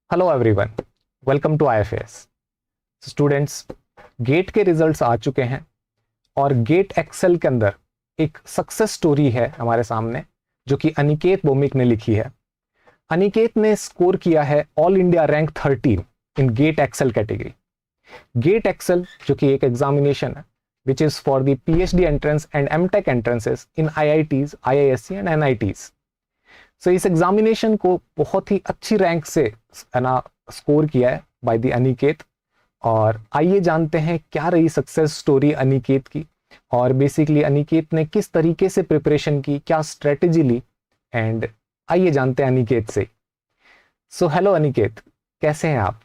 Hello everyone, welcome to IFS. Students, GATE के results आ चुके हैं और गेट एक्सेल के अंदर एक सक्सेस स्टोरी है हमारे सामने जो कि अनिकेत भौमिक ने लिखी है। अनिकेत ने स्कोर किया है all India rank 13 in GATE XL category. GATE XL जो कि एक एग्जामिनेशन है which is for the PhD entrance and MTech entrances in IITs, IISc and NITs. So इस एग्जामिनेशन को बहुत ही अच्छी रैंक से स्कोर किया है बाय द अनिकेत। और आइए जानते हैं क्या रही सक्सेस स्टोरी अनिकेत की और बेसिकली अनिकेत ने किस तरीके से प्रिपरेशन की, क्या स्ट्रेटेजी ली, एंड आइए जानते हैं अनिकेत से। सो हेलो अनिकेत, कैसे हैं आप?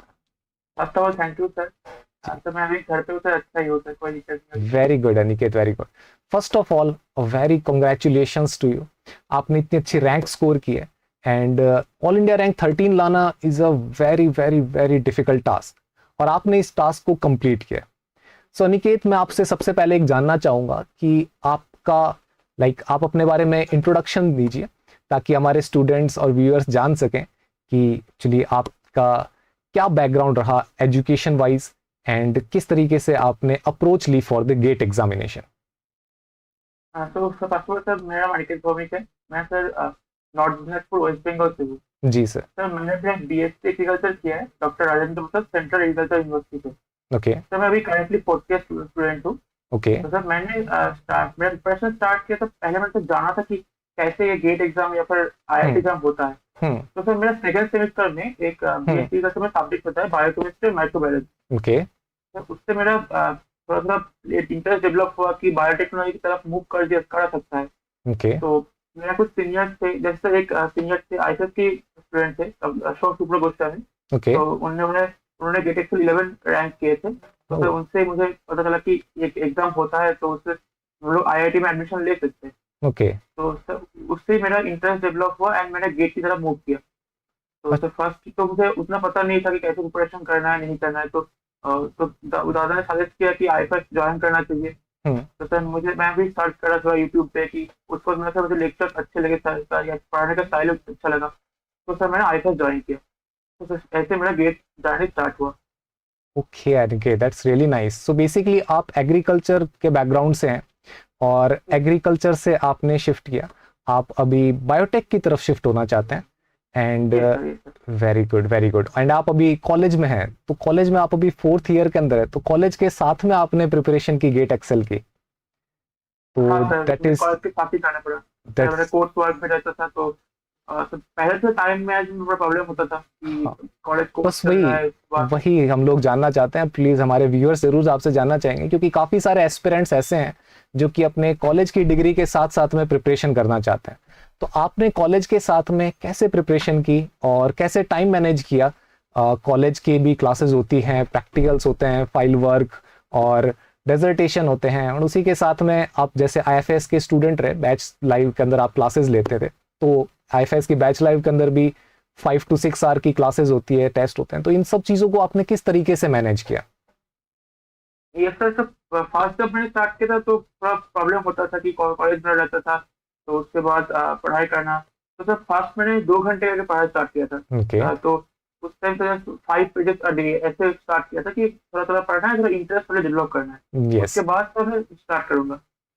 First of all thank you sir. तो मैं अभी घर पे हूँ सर, अच्छा ही हो सर, कोई दिक्कत नहीं very good Aniket, very good. First of all very congratulations to you, आपने इतनी अच्छी रैंक स्कोर की है एंड ऑल इंडिया रैंक 13 लाना is a very very very difficult task और आपने इस टास्क को कंप्लीट किया। सो अनिकेत, मैं आपसे सबसे पहले एक जानना चाहूँगा कि आपका आप अपने बारे में इंट्रोडक्शन दीजिए ताकि हमारे स्टूडेंट्स और व्यूअर्स जान सकें कि एक्चुअली आपका क्या बैकग्राउंड रहा एजुकेशन वाइज एंड किस तरीके से आपने अप्रोच ली फॉर द गेट एग्जामिनेशन। हाँ, तो sir first of all sir मेरा नाम अनिकेत भौमिक है। मैं sir north Dinajpur west Bengal से हूँ। जी सर। सर मैंने अपना बीएससी एग्रीकल्चर किया है doctor Rajendra Prasad central agriculture university से। ओके सर मैं अभी करंटली फोर्थ ईयर स्टूडेंट हूँ। ओके तो सर मैंने मेरा प्रिपरेशन स्टार्ट किया, तो पहले मैंने तो जाना था कि कैसे ये गेट एग्जाम या फिर आईआईटी एग्जाम होता है। तो सर मेरा सेकंड सेमेस्टर में एक बीएससी का समय सब्जेक्ट होता है बायोकेमिस्ट्री और माइक्रोबायोलॉजी। ओके तो उससे मेरा थोड़ा सा इंटरेस्ट डेवलप हुआ कि बायोटेक्नोलॉजी की तरफ मूव कर सकता है। ओके तो मेरा कुछ सीनियर्स थे, जैसे एक सीनियर थे आईएसएस के स्टूडेंट थे अशोक शुक्ला गोस्वामी। ओके तो उन्होंने गेट एक्सेल 11 रैंक किए थे। तो फिर उनसे मुझे पता चला कि एक एग्जाम होता है, तो उससे हम लोग आईआईटी में एडमिशन ले सकते हैं। ओके तो सर उससे मेरा इंटरेस्ट डेवलप हुआ एंड मैंने गेट की तरफ मूव किया। तो सर फर्स्ट तो मुझे उतना पता नहीं था कि कैसे प्रिपरेशन करना है नहीं करना है। तो दादा ने सजेस्ट किया कि आईएफएस ज्वाइन करना चाहिए। तो सर मैं भी सर्च करा थोड़ा यूट्यूब पे कि उसको मुझे लेक्चर अच्छे लगे सर, या पढ़ाने का स्टाइल अच्छा लगा। तो सर मैंने आईएफएस ज्वाइन किया। तो सर ऐसे मेरा गेट जर्नी स्टार्ट हुआ। Okay Aniket, that's really nice. So basically आप एग्रीकल्चर के बैकग्राउंड से हैं और एग्रीकल्चर से आपने शिफ्ट किया, आप अभी बायोटेक की तरफ शिफ्ट होना चाहते हैं and very good very good. And आप अभी कॉलेज में हैं, तो कॉलेज में आप अभी फोर्थ ईयर के अंदर है, तो कॉलेज के साथ में आपने प्रिपरेशन की गेट एक्सेल की, हाँ तो सर, दैट मुझे इज कॉलेज के साथ ही जाना पड़ा। सर मेरा कोर्स वर्क में रहता था, तो तो पहले से टाइम में बड़ा प्रॉब्लम होता था हाँ, कि कॉलेज कोर्स बस चल वही रहा है वही हम लोग जानना चाहते हैं। प्लीज हमारे व्यूअर्स जरूर आपसे जानना चाहेंगे क्योंकि काफी सारे एस्पिरेंट्स ऐसे हैं जो कि अपने कॉलेज की डिग्री के साथ साथ में प्रिपरेशन करना चाहते हैं। तो आपने कॉलेज के साथ में कैसे प्रिपरेशन की और कैसे टाइम मैनेज किया? कॉलेज की भी क्लासेस होती हैं, प्रैक्टिकल्स होते हैं, फाइल वर्क और डेजर्टेशन होते हैं, और उसी के साथ में आप जैसे आईएफएस के स्टूडेंट रहे, बैच लाइव के अंदर आप क्लासेस लेते थे, तो आईएफएस की बैच लाइव के अंदर भी 5 to 6 आवर की क्लासेस होती है, टेस्ट होते हैं, तो इन सब चीजों को आपने किस तरीके से मैनेज किया? ये सर सब। फर्स्ट जब मैंने स्टार्ट किया था तो थोड़ा प्रॉब्लम होता था कि कॉलेज में रहता था, तो उसके बाद पढ़ाई करना। तो सर फर्स्ट मैंने 2 घंटे करके पढ़ाई स्टार्ट किया था। ओके तो उस टाइम तो 5 पेजेस अ डे ऐसे स्टार्ट किया था कि थोड़ा थोड़ा पढ़ना है, थोड़ा इंटरेस्ट थोड़ा डेवलप करना है। यस। उसके बाद तो मैं स्टार्ट करूंगा।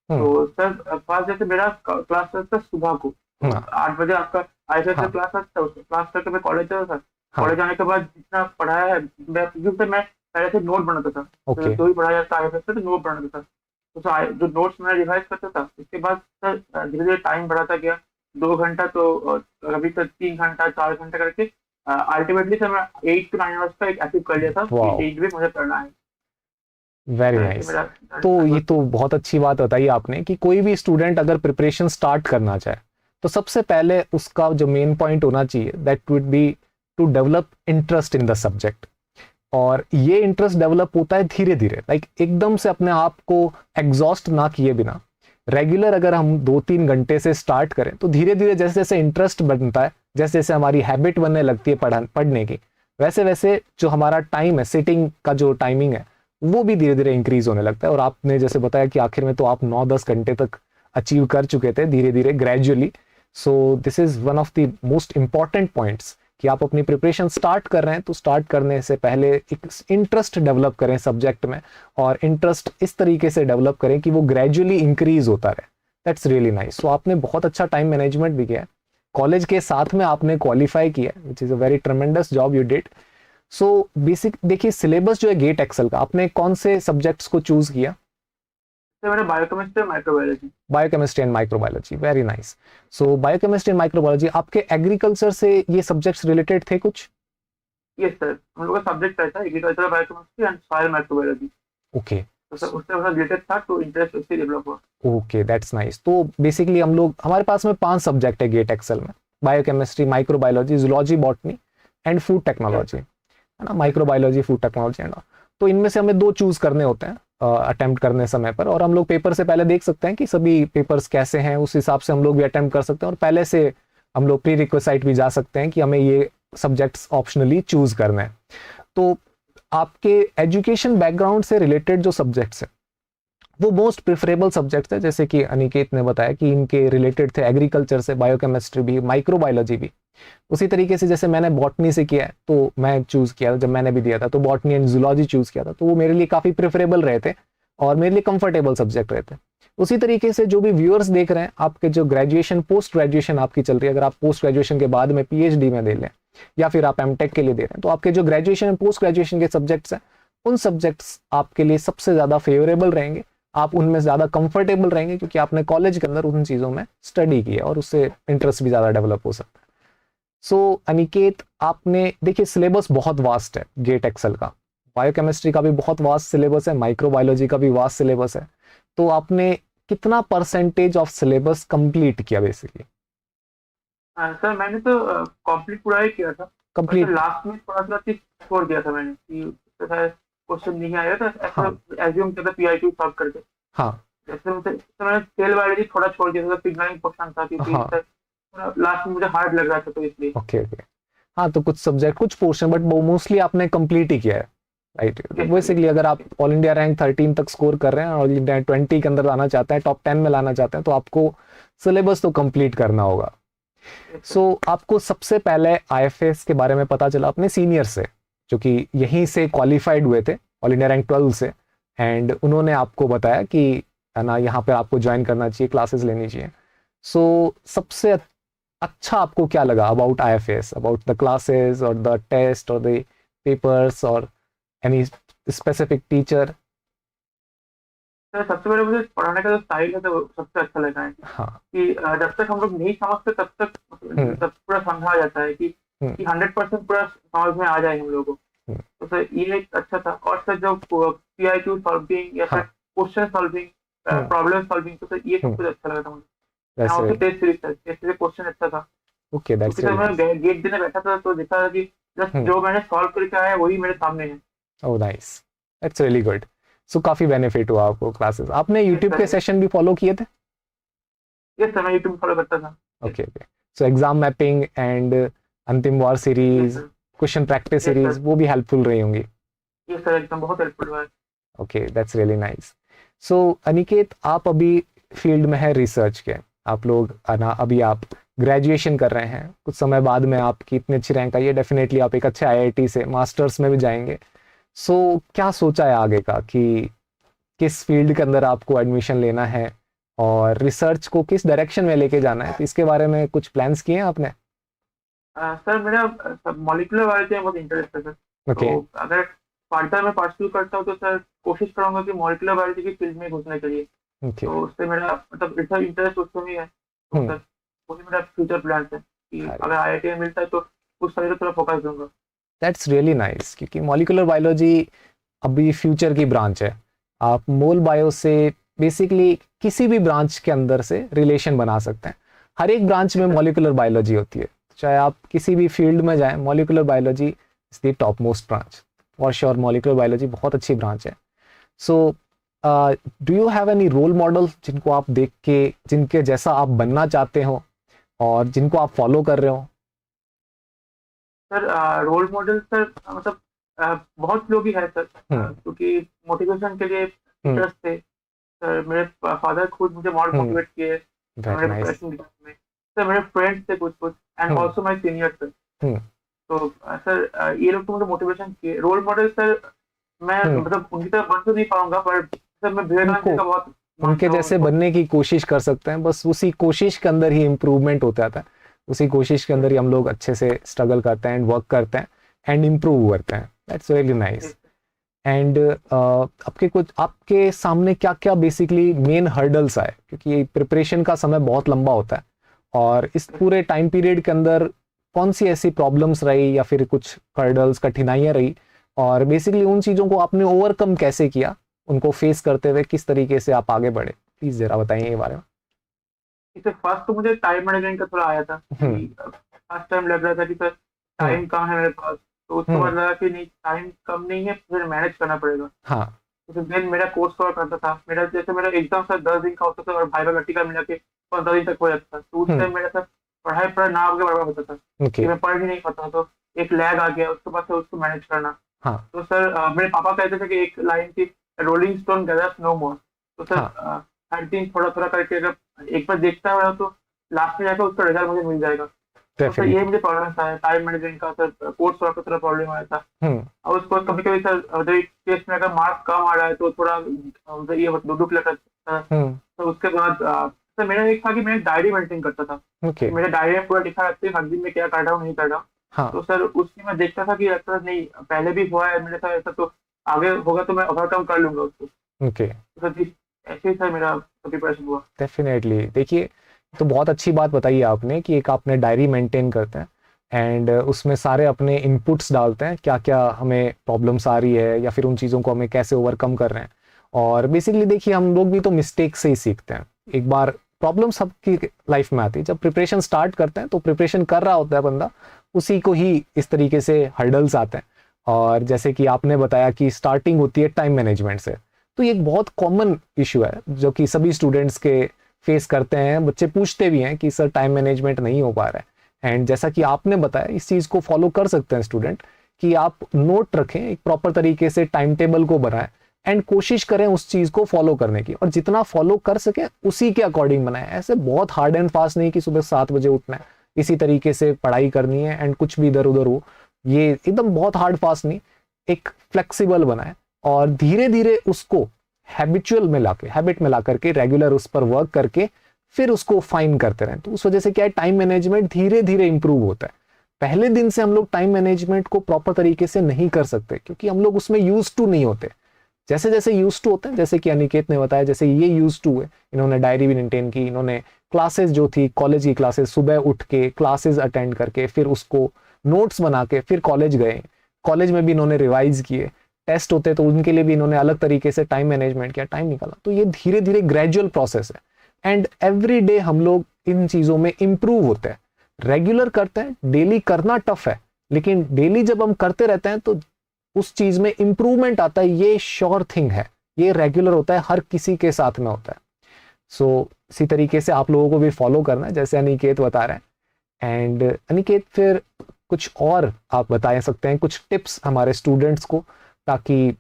तो सर फर्स्ट जैसे मेरा क्लास था सुबह को, तो हाँ 8 बजे आपका आईएसएस का हाँ क्लास था, उसको क्लास करके मैं कॉलेज जाता था। हाँ। कॉलेज आने के बाद जितना पढ़ाया है, मैं पहले से नोट बनाता था। तो ओके जो भी पढ़ाया जाता आईएफएस से, तो नोट बनाता था। तो जो नोट्स मैं रिवाइज करता था, उसके बाद सर धीरे धीरे टाइम बढ़ाता गया। 2 घंटा तो कभी तो 3 घंटा 4 घंटा करके अल्टीमेटली सर मैं 8 to 9 आवर्स का एक अचीव कर लिया था कि वाओ, 8 भी मुझे करना है। वेरी तो ऐसे नाइस। मेरा तो start ये हुआ। तो बहुत अच्छी बात बताई आपने कि कोई भी स्टूडेंट अगर प्रिपरेशन स्टार्ट करना चाहे तो सबसे पहले उसका जो मेन पॉइंट होना चाहिए that would be to develop interest in the subject. और ये इंटरेस्ट डेवलप होता है धीरे धीरे, एकदम से अपने आप को एग्जॉस्ट ना किए बिना रेगुलर अगर हम 2-3 घंटे से स्टार्ट करें तो धीरे धीरे जैसे जैसे इंटरेस्ट बनता है, जैसे जैसे हमारी हैबिट बनने लगती है पढ़ने की, वैसे वैसे जो हमारा टाइम है, सिटिंग का जो टाइमिंग है, वो भी धीरे धीरे इंक्रीज होने लगता है। और आपने जैसे बताया कि आखिर में तो आप 9-10 घंटे तक अचीव कर चुके थे धीरे धीरे gradually. So this is one of the most important points कि आप अपनी प्रिपरेशन स्टार्ट कर रहे हैं तो स्टार्ट करने से पहले एक इंटरेस्ट डेवलप करें सब्जेक्ट में, और इंटरेस्ट इस तरीके से डेवलप करें कि वो ग्रेजुअली इंक्रीज होता रहे। That's really nice. सो आपने बहुत अच्छा टाइम मैनेजमेंट भी किया है, कॉलेज के साथ में आपने क्वालिफाई किया, which is a very ट्रेमेंडस job you did. So basic देखिए, सिलेबस जो है गेट एक्सेल का, आपने कौन से सब्जेक्ट्स को चूज किया? सर मेरा biochemistry microbiology. Biochemistry and microbiology, very nice. So biochemistry and microbiology, आपके एग्रीकल्चर से ये सब्जेक्ट्स रिलेटेड थे कुछ? यस सर, हम लोग का सब्जेक्ट रहता है agriculture biochemistry and soil microbiology. Okay तो सर उससे थोड़ा रिलेटेड था, तो इंटरेस्ट उससे डेवलप हुआ। Okay, that's nice. तो बेसिकली हम लोग, हमारे पास में 5 सब्जेक्ट है गेट एक्सेल में, biochemistry, microbiology, zoology, botany and food technology, है ना, माइक्रोबायोलॉजी, फूड टेक्नोलॉजी एंड। तो इनमें से हमें 2 चूज करने होते हैं अटेम्प्ट करने समय पर, और हम लोग पेपर से पहले देख सकते हैं कि सभी पेपर्स कैसे हैं, उस हिसाब से हम लोग भी अटेम्प्ट कर सकते हैं, और पहले से हम लोग प्री रिक्वेस्ट भी जा सकते हैं कि हमें ये सब्जेक्ट्स ऑप्शनली चूज करना है। तो आपके एजुकेशन बैकग्राउंड से रिलेटेड जो सब्जेक्ट्स हैं वो मोस्ट प्रेफरेबल सब्जेक्ट्स है, जैसे कि अनिकेत ने बताया कि इनके रिलेटेड थे एग्रीकल्चर से, बायोकेमिस्ट्री भी, माइक्रोबायोलॉजी भी। उसी तरीके से जैसे मैंने बॉटनी से किया है, तो मैं चूज किया, जब मैंने भी दिया था तो बॉटनी एंड जूलॉजी चूज किया था, तो वो मेरे लिए काफी प्रेफरेबल रहे थे और मेरे लिए कंफर्टेबल सब्जेक्ट रहे थे। उसी तरीके से जो भी व्यूअर्स देख रहे हैं, आपके जो ग्रेजुएशन, पोस्ट ग्रेजुएशन आपकी चल रही है, अगर आप पोस्ट ग्रेजुएशन के बाद में पीएचडी में दे लें या फिर आप एमटेक के लिए दे रहे हैं, तो आपके जो ग्रेजुएशन एंड पोस्ट ग्रेजुएशन के सब्जेक्ट्स हैं, उन सब्जेक्ट्स आपके लिए सबसे ज्यादा फेवरेबल रहेंगे, आप उनमें ज्यादा कंफर्टेबल रहेंगे, क्योंकि आपने कॉलेज के अंदर उन चीजों में स्टडी किया और उससे इंटरेस्ट भी ज्यादा डेवलप हो सकता है। सो अनिकेत, आपने देखिए सिलेबस बहुत वास्ट है गेट एक्सेल का, बायोकेमिस्ट्री का भी बहुत वास्ट सिलेबस है, माइक्रोबायोलॉजी का भी वास्ट सिलेबस है, तो आपने कितना परसेंटेज ऑफ सिलेबस कंप्लीट किया बेसिकली? सर मैंने तो कंप्लीट पूरा ही किया था, कंप्लीट? लास्ट में थोड़ा सा चीज छोड़ दिया था मैंने कि उससे शायद क्वेश्चन नहीं आया था, ऐसा हाँ एज्यूम किया था पीआईक्यू सॉल्व करके। हाँ जैसे मैंने सेल बायोलॉजी थोड़ा छोड़ दिया था, सिग्नलिंग क्वेश्चन था, क्योंकि हाँ, लास्ट में मुझे हार्ड लग रहा था, तो इसलिए। Okay okay. हाँ, तो कुछ सब्जेक्ट, कुछ पोर्शन, बट मोस्टली आपने कंप्लीट ही किया है, राइट? बेसिकली अगर आप ऑल इंडिया रैंक 13 तक स्कोर कर रहे हैं, ऑल इंडिया 20 के अंदर लाना चाहते हैं, टॉप 10 में लाना चाहते हैं, तो आपको सिलेबस तो कंप्लीट करना होगा। सो आपको सबसे पहले आईएफएस के बारे में पता चला अपने सीनियर से, जो कि यहीं से क्वालिफाइड हुए थे ऑल इंडिया रैंक 12 से, एंड उन्होंने आपको बताया कि है ना, यहाँ पे आपको ज्वाइन करना चाहिए, क्लासेस लेनी चाहिए। सो सबसे अच्छा आपको क्या लगा about IFS, about the classes और द टेस्ट और द पेपर्स और एनी स्पेसिफिक टीचर? सर सबसे पहले मुझे पढ़ाने का जो स्टाइल है, तो वो सबसे अच्छा लगा है हाँ। कि जब तक हम लोग नहीं समझते तब तक तब पूरा समझा जाता है कि 100% पूरा समझ में आ जाए हम लोगों को। तो सर ये एक अच्छा था। और सर जो पीआईक्यू सॉल्विंग या फिर क्वेश्चन सॉल्विंग, प्रॉब्लम सॉल्विंग, तो सर ये सब कुछ अच्छा लगा था मुझे। और टेस्ट सीरीज क्वेश्चन अच्छा था। ओके, दैट्स क्योंकि सर मैं गेट देने बैठा था तो देखा था कि जस्ट जो मैंने सॉल्व करके आया वही मेरे सामने है। Oh nice, that's really good. So काफी बेनिफिट हुआ आपको क्लासेस। आपने यूट्यूब के सेशन भी फॉलो किए थे? यस सर, मैं यूट्यूब फॉलो करता था। Okay okay. So exam mapping and अंतिम वार सीरीज, क्वेश्चन प्रैक्टिस सीरीज, वो भी हेल्पफुल रही होंगी? यस सर, एकदम बहुत हेल्पफुल हुआ है। Okay, that's really nice. So Aniket, आप अभी फील्ड में है रिसर्च के, आप लोग ना अभी आप ग्रेजुएशन कर रहे हैं, कुछ समय बाद में आपकी इतनी अच्छी रैंक आई है, डेफिनेटली आप एक अच्छे आईआईटी से मास्टर्स में भी जाएंगे। सो क्या सोचा है आगे का कि किस फील्ड के अंदर आपको एडमिशन लेना है और रिसर्च को किस डायरेक्शन में लेके जाना है, तो इसके बारे में कुछ प्लान्स किए हैं आपने? सर मेरा मॉलिक्यूलर बायोलॉजी में बहुत इंटरेस्ट है सर। ओके तो अगर फर्दर में परस्यू करता हूँ तो सर कोशिश करूंगा कि मॉलिक्यूलर बायोलॉजी की फील्ड में घुसने के लिए। ओके। तो उससे मेरा मतलब रिसर्च इंटरेस्ट उसमें भी है, तो सर वही मेरा फ्यूचर प्लान है कि अगर आईआईटी में मिलता है तो उस तरह से थोड़ा फोकस दूंगा। दैट्स रियली नाइस, क्योंकि मॉलिक्यूलर बायोलॉजी अभी फ्यूचर की ब्रांच है। आप मोल बायो से बेसिकली किसी भी ब्रांच के अंदर से रिलेशन बना सकते हैं। हर एक ब्रांच में मॉलिक्यूलर बायोलॉजी होती है, चाहे आप किसी भी फील्ड में जाएं, molecular biology is the top most branch for sure. Molecular biology बहुत अच्छी ब्रांच है। So do you have any role model जिनको आप देख के, जिनके जैसा आप बनना चाहते हो और जिनको आप फॉलो कर रहे हो? सर रोल मॉडल सर मतलब बहुत लोग ही है सर, क्योंकि मोटिवेशन के लिए इंटरेस्ट थे सर। मेरे फादर खुद मुझे बहुत मोटिवेट किए मेरे प्रोफेशन में। सर मेरे फ्रेंड्स थे कुछ कुछ, and also my senior sir. तो सर ये लोग तो मुझे मोटिवेशन किए। रोल मॉडल सर मैं मतलब उनकी तरह बन तो नहीं पाऊंगा, पर सर मैं विवेकानंद जी उनको का बहुत उनके मानता हूँ जैसे उनको। बनने की कोशिश कर सकते हैं, बस उसी कोशिश के अंदर ही इम्प्रूवमेंट होता जाता है, उसी कोशिश के अंदर ही हम लोग अच्छे से स्ट्रगल करते हैं एंड वर्क करते हैं एंड इम्प्रूव करते हैं। That's really nice. एंड आपके सामने क्या क्या बेसिकली मेन हर्डल्स आए, क्योंकि ये प्रिपरेशन का समय बहुत लंबा होता है, और इस पूरे टाइम पीरियड के अंदर कौन सी ऐसी प्रॉब्लम्स रही या फिर कुछ हर्डल्स कठिनाइयां रही, और बेसिकली उन चीज़ों को आपने ओवरकम कैसे किया, उनको फेस करते हुए किस तरीके से आप आगे बढ़े, प्लीज जरा बताइए ये बारे में। इससे फर्स्ट तो मुझे टाइम मैनेजमेंट का थोड़ा आया था कि फर्स्ट टाइम लग रहा था कि सर हम्म। टाइम कहाँ है मेरे पास। तो उसके बाद हम्म। लगा कि नहीं, टाइम कम नहीं है, फिर मैनेज करना पड़ेगा। हाँ। तो फिर दिन मेरा कोर्स कवर करता था। मेरा जैसे मेरा एग्जाम सर 10 दिन का होता था और भाई लट्टी का मिला के 15 दिन तक हो जाता था। तो उस हम्म। टाइम मेरा सर पढ़ाई पर ना आगे बर्बाद होता था कि ओके। मैं पढ़ ही नहीं पाता। तो एक लैग आ गया, उसके बाद से उसको मैनेज करना। हाँ। तो सर मेरे पापा कहते थे कि एक लाइन थी, रोलिंग स्टोन गैदर्स नो मोर। तो सर हाँ। हर दिन थोड़ा थोड़ा करके अगर एक बार देखता है तो लास्ट में जाकर उसका रिजल्ट मुझे मिल जाएगा। तो सर ये डेफिनेटली। मुझे प्रॉब्लम था, टाइम मैनेजमेंट का सर कोर्स वर्क का थोड़ा प्रॉब्लम आया था। हम्म। और उसको कभी कभी सर टेस्ट में अगर मार्क्स कम आ रहा है तो थोड़ा ये दुख लगता था। हम्म। तो उसके बाद सर मेरा एक था कि मैं डायरी मेंटेन करता था। ओके। मेरे डायरी में पूरा लिखा रहता है हर दिन में क्या कर रहा हूँ नहीं कर रहा हूँ। हाँ। तो सर उसकी मैं देखता था कि लगता था नहीं पहले भी हुआ है मेरे साथ ऐसा, तो आगे होगा तो मैं ओवरकम कर लूंगा उसको। ओके। तो सर ऐसे ही सर मेरा प्रिपरेशन हुआ। डेफिनेटली। देखिए, तो बहुत अच्छी बात बताई आपने कि एक आपने डायरी मेंटेन करते हैं एंड उसमें सारे अपने इनपुट्स डालते हैं, क्या क्या हमें प्रॉब्लम्स आ रही है या फिर उन चीज़ों को हमें कैसे ओवरकम कर रहे हैं। और बेसिकली देखिए, हम लोग भी तो मिस्टेक से ही सीखते हैं। एक बार प्रॉब्लम सबकी लाइफ में आती है, जब प्रिपरेशन स्टार्ट करते हैं तो प्रिपरेशन कर रहा होता है बंदा, उसी को ही इस तरीके से हर्डल्स आते हैं। और जैसे कि आपने बताया कि स्टार्टिंग होती है टाइम मैनेजमेंट से, तो ये एक बहुत कॉमन इशू है जो कि सभी स्टूडेंट्स के फेस करते हैं। बच्चे पूछते भी हैं कि सर टाइम मैनेजमेंट नहीं हो पा रहा है, एंड जैसा कि आपने बताया इस चीज़ को फॉलो कर सकते हैं स्टूडेंट, कि आप नोट रखें, एक प्रॉपर तरीके से टाइम टेबल को बनाएं एंड कोशिश करें उस चीज़ को फॉलो करने की, और जितना फॉलो कर सके उसी के अकॉर्डिंग बनाएं। ऐसे बहुत हार्ड एंड फास्ट नहीं कि सुबह 7 बजे उठना है, इसी तरीके से पढ़ाई करनी है एंड कुछ भी इधर उधर हो, ये एकदम बहुत हार्ड फास्ट नहीं। एक फ्लेक्सिबल बनाए और धीरे धीरे उसको हैबिट में ला करके रेगुलर उस पर वर्क करके फिर उसको फाइन करते रहें। तो उस वजह से क्या है, टाइम मैनेजमेंट धीरे धीरे इंप्रूव होता है। पहले दिन से हम लोग टाइम मैनेजमेंट को प्रॉपर तरीके से नहीं कर सकते, क्योंकि हम लोग उसमें यूज टू नहीं होते। जैसे जैसे यूज टू होते हैं, जैसे कि अनिकेत ने बताया, जैसे ये यूज टू है, इन्होंने डायरी भी मेंटेन की, इन्होंने क्लासेस जो थी कॉलेज की क्लासेस सुबह उठ के क्लासेस अटेंड करके फिर उसको नोट्स बना के फिर कॉलेज गए, कॉलेज में भी इन्होंने रिवाइज किए, टेस्ट होते तो उनके लिए भी इन्होंने अलग तरीके से टाइम मैनेजमेंट किया, टाइम निकाला। तो ये धीरे धीरे ग्रेजुअल प्रोसेस है एंड एवरी डे हम लोग इन चीजों में इंप्रूव होते हैं। रेगुलर करते हैं, डेली करना टफ है, लेकिन डेली जब हम करते रहते हैं तो उस चीज में इंप्रूवमेंट आता है, ये श्योर थिंग है। ये रेगुलर होता है, हर किसी के साथ में होता है। सो इसी तरीके से आप लोगों को भी फॉलो करना है जैसे अनिकेत बता रहे हैं। एंड अनिकेत, फिर कुछ और आप बता सकते हैं, कुछ टिप्स हमारे स्टूडेंट्स को, ताकि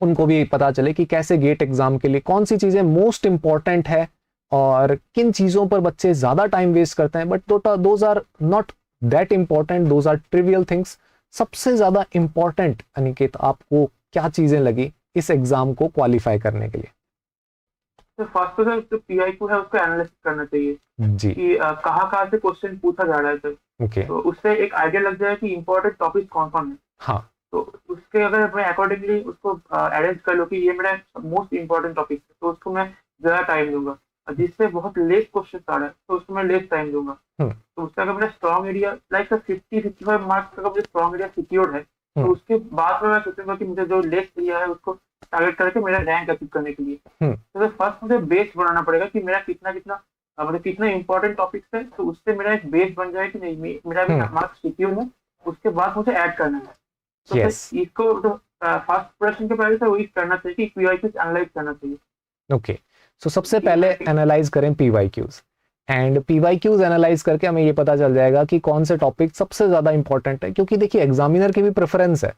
उनको भी पता चले कि कैसे गेट एग्जाम के लिए कौन सी चीजें मोस्ट इंपॉर्टेंट है और किन चीजों पर बच्चे ज्यादा टाइम वेस्ट करते हैं, but those are not that important, those are trivial things. सबसे ज्यादा इंपॉर्टेंट अनिकेत आपको क्या चीजें लगी इस एग्जाम को क्वालिफाई करने के लिए? तो फर्स्ट तो सर जो PIQ है उसको एनालिसिस करना चाहिए जी। कि कहाँ से क्वेश्चन पूछा जा रहा है सर। ओके। तो उससे एक आइडिया लग जाए कि इंपॉर्टेंट टॉपिक कौन कौन है। हाँ। तो उसके अगर मैं अकॉर्डिंगली उसको अरेंज कर लूँ कि ये मेरा मोस्ट इंपॉर्टेंट टॉपिक है, तो उसको मैं ज़्यादा टाइम दूंगा। और जिससे बहुत लेस क्वेश्चन आ रहा है तो उसको मैं लेस टाइम दूंगा। तो उसका अगर मेरा स्ट्रॉन्ग एरिया लाइक 50-55 मार्क्स का मुझे स्ट्रॉन्ग एरिया सिक्योर्ड है, तो उसके बाद में मैं सोचूंगा कि मुझे जो लेस एरिया है उसको टारगेट करके मेरा रैंक अचीव करने के लिए। तो फर्स्ट मुझे बेस बनाना पड़ेगा कि मेरा कितना कितना मतलब कितना इंपॉर्टेंट टॉपिक्स है, तो उससे मेरा एक बेस बन जाए कि नहीं मेरा भी मार्क्स सिक्योर है। उसके बाद मुझे ऐड करना है। तो इसको तो फर्स्ट प्रश्न के पहले से वही करना चाहिए कि PYQs एनालाइज करना चाहिए। ओके। सो सबसे पहले एनालाइज करें PYQs, एंड PYQs एनालाइज करके हमें ये पता चल जाएगा कि कौन से टॉपिक सबसे ज्यादा इंपॉर्टेंट है। क्योंकि देखिए, एग्जामिनर की भी प्रेफरेंस है,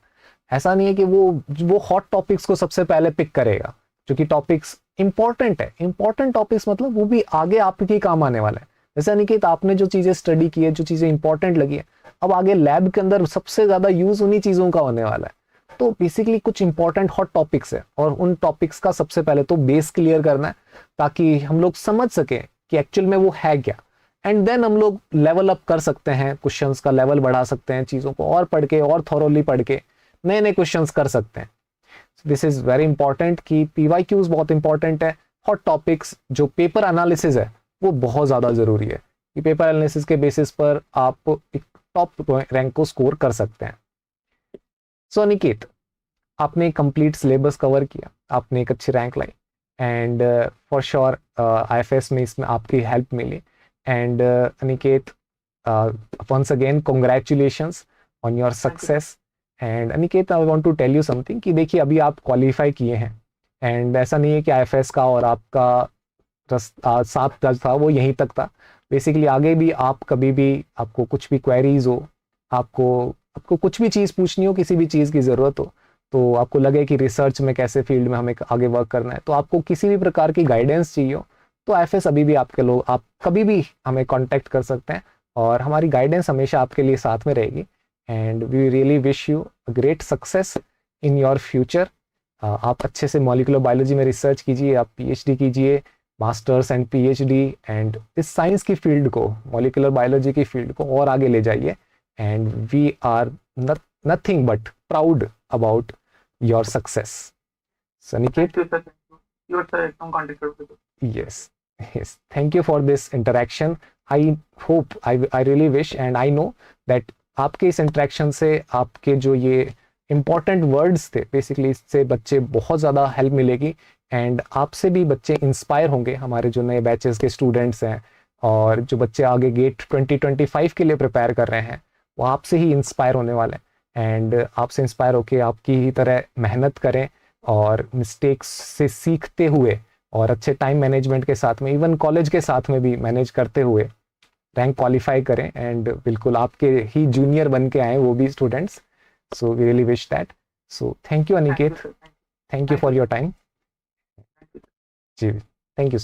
ऐसा नहीं है कि वो हॉट टॉपिक्स को सबसे पहले पिक करेगा, क्योंकि टॉपिक्स इंपॉर्टेंट है। इंपॉर्टेंट टॉपिक्स मतलब वो भी आगे आपके काम आने वाला है। जैसे अनिकेत, आपने जो चीजें स्टडी की है, जो चीजें इंपॉर्टेंट लगी है, अब आगे लैब के अंदर सबसे ज़्यादा यूज़ उन्हीं चीज़ों का होने वाला है। तो बेसिकली कुछ इंपॉर्टेंट हॉट टॉपिक्स है और उन टॉपिक्स का सबसे पहले तो बेस क्लियर करना है ताकि हम लोग समझ सकें कि एक्चुअल में वो है क्या, एंड देन हम लोग लेवल अप कर सकते हैं, क्वेश्चंस का लेवल बढ़ा सकते हैं, चीज़ों को और पढ़ के और थॉरोली पढ़ के नए नए क्वेश्चंस कर सकते हैं। दिस इज़ वेरी इंपॉर्टेंट कि PYQs बहुत इंपॉर्टेंट है। हॉट टॉपिक्स जो पेपर एनालिसिस है वो बहुत ज़्यादा ज़रूरी है कि पेपर एनालिसिस के बेसिस पर आप एक टॉप रैंक को स्कोर कर सकते हैं। सो अनिकेत, आपने कंप्लीट सिलेबस कवर किया, आपने एक अच्छी रैंक लाई, एंड फॉर श्योर IFS में इसमें आपकी हेल्प मिली। And Aniket, once again congratulations on your success. And Aniket, I want to tell you something कि देखिए अभी आप क्वालिफाई किए हैं, एंड ऐसा नहीं है कि IFS का और आपका साथ था वो यहीं तक था। बेसिकली आगे भी आप कभी भी आपको कुछ भी क्वेरीज हो, आपको कुछ भी चीज़ पूछनी हो, किसी भी चीज़ की ज़रूरत हो, तो आपको लगे कि रिसर्च में कैसे फील्ड में हमें आगे वर्क करना है, तो आपको किसी भी प्रकार की गाइडेंस चाहिए हो, तो IFS अभी भी आपके लोग, आप कभी भी हमें कांटेक्ट कर सकते हैं और हमारी गाइडेंस हमेशा आपके लिए साथ में रहेगी। And we really wish you a great success in your future. आप अच्छे से मॉलिक्यूलर बायोलॉजी में रिसर्च कीजिए, आप PhD कीजिए, मास्टर्स एंड PhD, एंड इस साइंस की फील्ड को, मॉलिक्यूलर बायोलॉजी की फील्ड को और आगे ले जाइए। And we are nothing but proud about your success. So Aniket, thank you sir, you sir एकदम कॉन्टेक्ट करोगे। yes, thank you for this interaction. I really wish and I know that आपके इस interaction से आपके जो ये important words थे, basically इससे बच्चे बहुत ज़्यादा हेल्प मिलेगी, एंड आपसे भी बच्चे इंस्पायर होंगे, हमारे जो नए बैचेस के स्टूडेंट्स हैं और जो बच्चे आगे गेट 2025 के लिए प्रिपेयर कर रहे हैं, वो आपसे ही इंस्पायर होने वाले हैं। एंड आपसे इंस्पायर होके आपकी ही तरह मेहनत करें और मिस्टेक्स से सीखते हुए और अच्छे टाइम मैनेजमेंट के साथ में, इवन कॉलेज के साथ में भी मैनेज करते हुए रैंक क्वालिफाई करें, एंड बिल्कुल आपके ही जूनियर बन के आए वो भी students. So we really wish that. So thank you Aniket, thank you for your time. जी, थैंक यू।